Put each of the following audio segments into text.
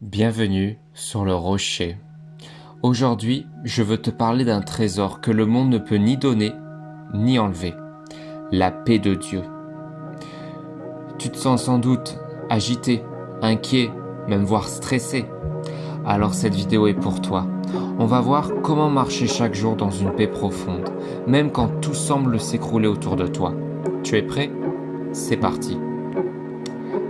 Bienvenue sur le rocher. Aujourd'hui, je veux te parler d'un trésor que le monde ne peut ni donner ni enlever, la paix de Dieu. Tu te sens sans doute agité, inquiet, même voire stressé. Alors cette vidéo est pour toi. On va voir comment marcher chaque jour dans une paix profonde, même quand tout semble s'écrouler autour de toi. Tu es prêt? C'est parti.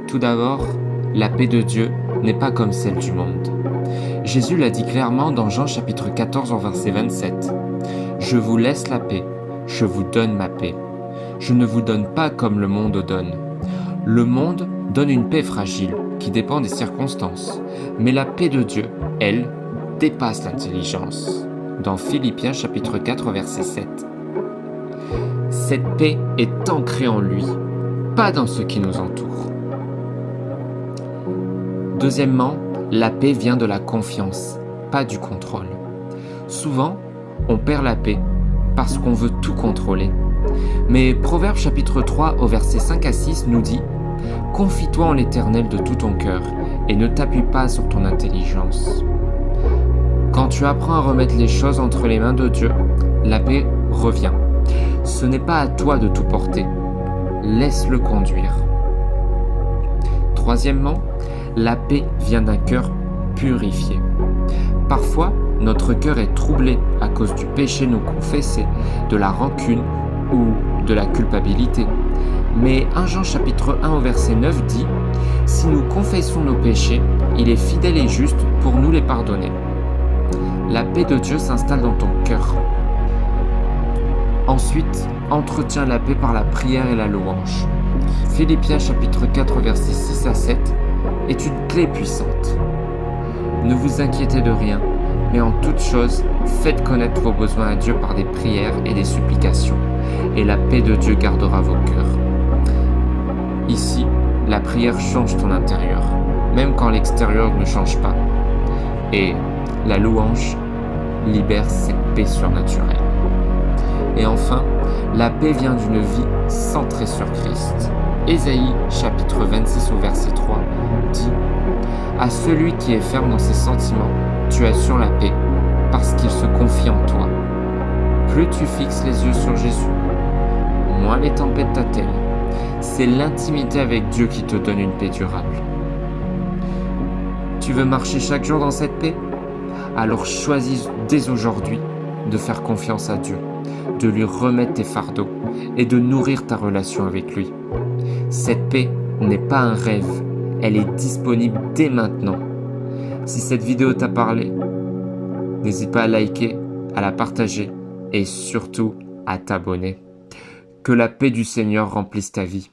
Tout d'abord, la paix de Dieu n'est pas comme celle du monde. Jésus l'a dit clairement dans Jean chapitre 14 au verset 27. « Je vous laisse la paix, je vous donne ma paix. Je ne vous donne pas comme le monde donne. Le monde donne une paix fragile qui dépend des circonstances, mais la paix de Dieu, elle, dépasse l'intelligence. » Dans Philippiens chapitre 4 verset 7. Cette paix est ancrée en lui, pas dans ce qui nous entoure. Deuxièmement, la paix vient de la confiance, pas du contrôle. Souvent, on perd la paix parce qu'on veut tout contrôler. Mais Proverbes chapitre 3 au verset 5 à 6 nous dit « Confie-toi en l'Éternel de tout ton cœur et ne t'appuie pas sur ton intelligence. » Quand tu apprends à remettre les choses entre les mains de Dieu, la paix revient. Ce n'est pas à toi de tout porter. Laisse-le conduire. Troisièmement, la paix vient d'un cœur purifié. Parfois, notre cœur est troublé à cause du péché non confessé, de la rancune ou de la culpabilité. Mais 1 Jean chapitre 1 au verset 9 dit « Si nous confessons nos péchés, il est fidèle et juste pour nous les pardonner. » La paix de Dieu s'installe dans ton cœur. Ensuite, entretiens la paix par la prière et la louange. Philippiens chapitre 4 verset 6 à 7 est une clé puissante. Ne vous inquiétez de rien, mais en toute chose, faites connaître vos besoins à Dieu par des prières et des supplications, et la paix de Dieu gardera vos cœurs. Ici, la prière change ton intérieur, même quand l'extérieur ne change pas. Et la louange libère cette paix surnaturelle. Et enfin, la paix vient d'une vie centrée sur Christ. Ésaïe chapitre 26 au verset 3 dit « À celui qui est ferme dans ses sentiments, tu assures la paix, parce qu'il se confie en toi. Plus tu fixes les yeux sur Jésus, moins les tempêtes t'atteignent. C'est l'intimité avec Dieu qui te donne une paix durable. » Tu veux marcher chaque jour dans cette paix? Alors choisis dès aujourd'hui de faire confiance à Dieu, de lui remettre tes fardeaux et de nourrir ta relation avec lui. Cette paix n'est pas un rêve, elle est disponible dès maintenant. Si cette vidéo t'a parlé, n'hésite pas à liker, à la partager et surtout à t'abonner. Que la paix du Seigneur remplisse ta vie.